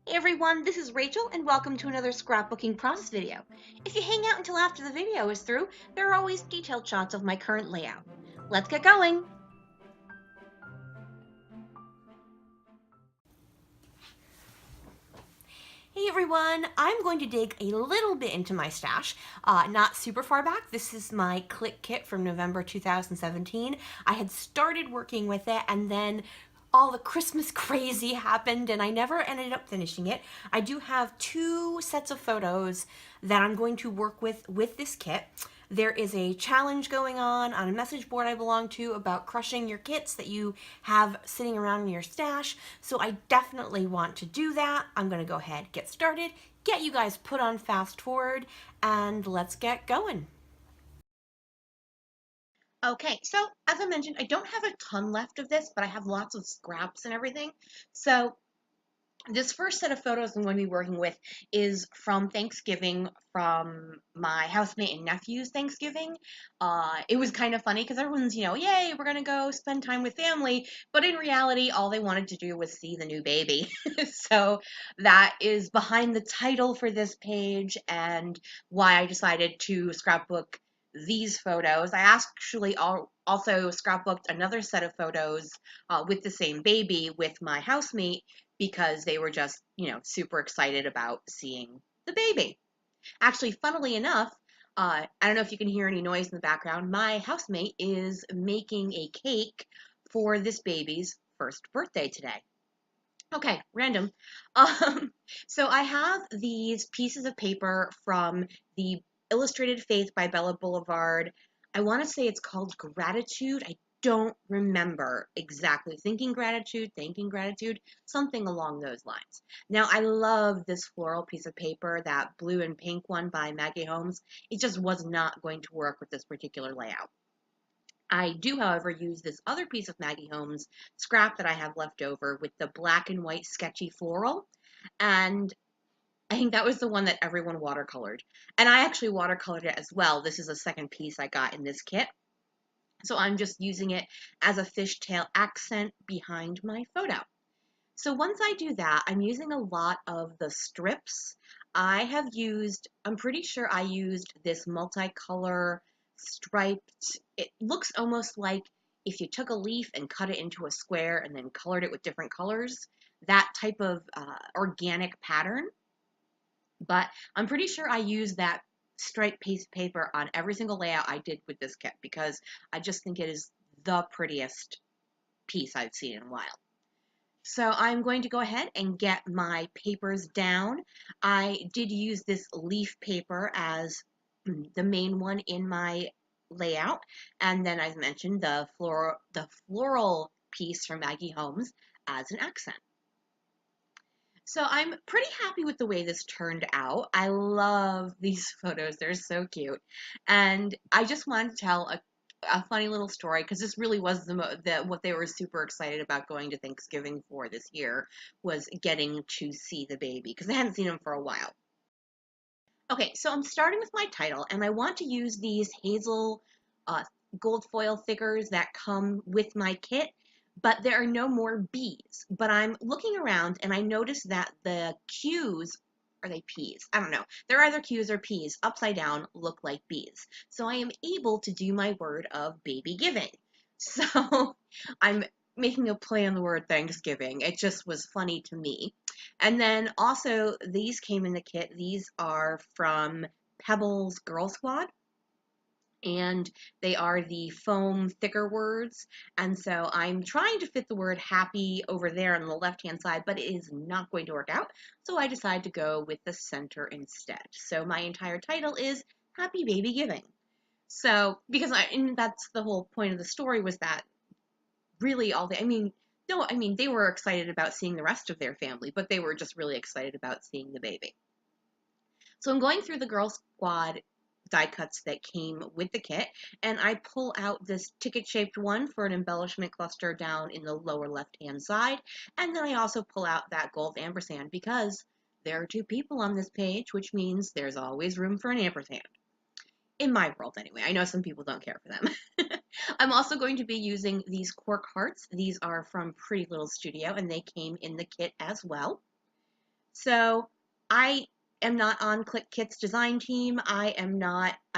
Hey everyone, this is Rachel and welcome to another scrapbooking process video. If you hang out until after the video is through, there are always detailed shots of my current layout. Let's get going! Hey everyone, I'm going to dig a little bit into my stash, not super far back. This is my Clique Kit from November 2017. I had started working with it and then all the Christmas crazy happened and I never ended up finishing it. I do have two sets of photos that I'm going to work with this kit. There is a challenge going on a message board I belong to about crushing your kits that you have sitting around in your stash. So I definitely want to do that. I'm going to go ahead, get started, get you guys put on fast forward, and let's get going. Okay, so as I mentioned, I don't have a ton left of this, but I have lots of scraps and everything. So this first set of photos I'm going to be working with is from Thanksgiving, from my housemate and nephew's Thanksgiving. It was kind of funny because everyone's, yay, we're going to go spend time with family. But in reality, all they wanted to do was see the new baby. So that is behind the title for this page and why I decided to scrapbook these photos. I actually also scrapbooked another set of photos with the same baby with my housemate because they were just, super excited about seeing the baby. Actually, funnily enough, I don't know if you can hear any noise in the background. My housemate is making a cake for this baby's first birthday today. Okay, random. Um, so I have these pieces of paper from the Illustrated Faith by Bella Boulevard. I want to say it's called Gratitude. I don't remember exactly. Thinking gratitude, something along those lines. Now, I love this floral piece of paper, that blue and pink one by Maggie Holmes. It just was not going to work with this particular layout. I do, however, use this other piece of Maggie Holmes scrap that I have left over with the black and white sketchy floral. And I think that was the one that everyone watercolored. And I actually watercolored it as well. This is a second piece I got in this kit. So I'm just using it as a fishtail accent behind my photo. So once I do that, I'm using a lot of the strips. I'm pretty sure I used this multicolor striped, it looks almost like if you took a leaf and cut it into a square and then colored it with different colors, that type of organic pattern. But I'm pretty sure I used that striped piece of paper on every single layout I did with this kit because I just think it is the prettiest piece I've seen in a while. So I'm going to go ahead and get my papers down. I did use this leaf paper as the main one in my layout. And then as mentioned, the floral piece from Maggie Holmes as an accent. So I'm pretty happy with the way this turned out. I love these photos. They're so cute. And I just wanted to tell a funny little story because this really was what they were super excited about going to Thanksgiving for this year was getting to see the baby because they hadn't seen him for a while. Okay, so I'm starting with my title and I want to use these hazel uh, gold foil thickers that come with my kit, but there are no more bees. But I'm looking around and I notice that the Q's, are they P's? I don't know. They're either Q's or P's, upside down, look like bees. So I am able to do my word of baby giving. So I'm making a play on the word Thanksgiving. It just was funny to me. And then also these came in the kit. These are from Pebbles Girl Squad and they are the foam thicker words. And so I'm trying to fit the word happy over there on the left-hand side, but it is not going to work out. So I decided to go with the center instead. So my entire title is Happy Baby Giving. So and that's the whole point of the story was that really they were excited about seeing the rest of their family, but they were just really excited about seeing the baby. So I'm going through the Girl Squad die cuts that came with the kit, and I pull out this ticket-shaped one for an embellishment cluster down in the lower left-hand side, and then I also pull out that gold ampersand because there are two people on this page, which means there's always room for an ampersand. In my world, anyway. I know some people don't care for them. I'm also going to be using these cork hearts. These are from Pretty Little Studio, and they came in the kit as well. So I am not on Clique Kit's design team. I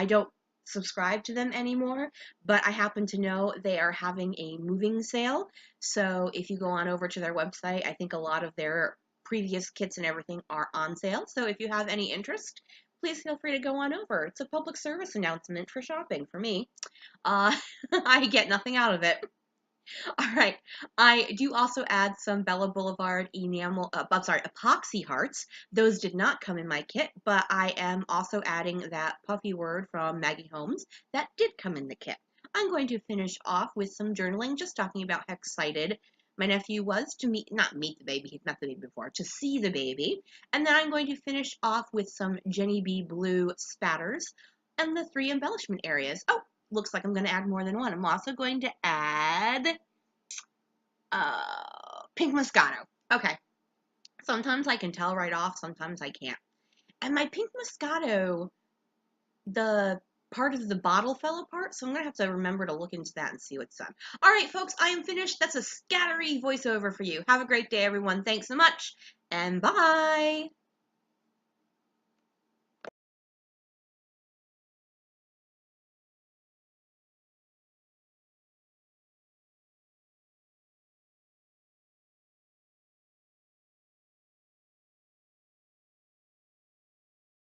don't subscribe to them anymore, but I happen to know they are having a moving sale. So if you go on over to their website, I think a lot of their previous kits and everything are on sale. So if you have any interest, please feel free to go on over. It's a public service announcement for shopping for me. Uh, I get nothing out of it. All right. I do also add some Bella Boulevard epoxy hearts. Those did not come in my kit, but I am also adding that puffy word from Maggie Holmes that did come in the kit. I'm going to finish off with some journaling, just talking about how excited my nephew was to not meet the baby, he's met the baby before, to see the baby. And then I'm going to finish off with some Jenny B. Blue spatters and the 3 embellishment areas. Oh, looks like I'm going to add more than one. I'm also going to add pink Moscato. Okay. Sometimes I can tell right off, sometimes I can't. And my pink Moscato, the part of the bottle fell apart, so I'm gonna have to remember to look into that and see what's done. All right, folks, I am finished. That's a scattery voiceover for you. Have a great day, everyone. Thanks so much, and bye.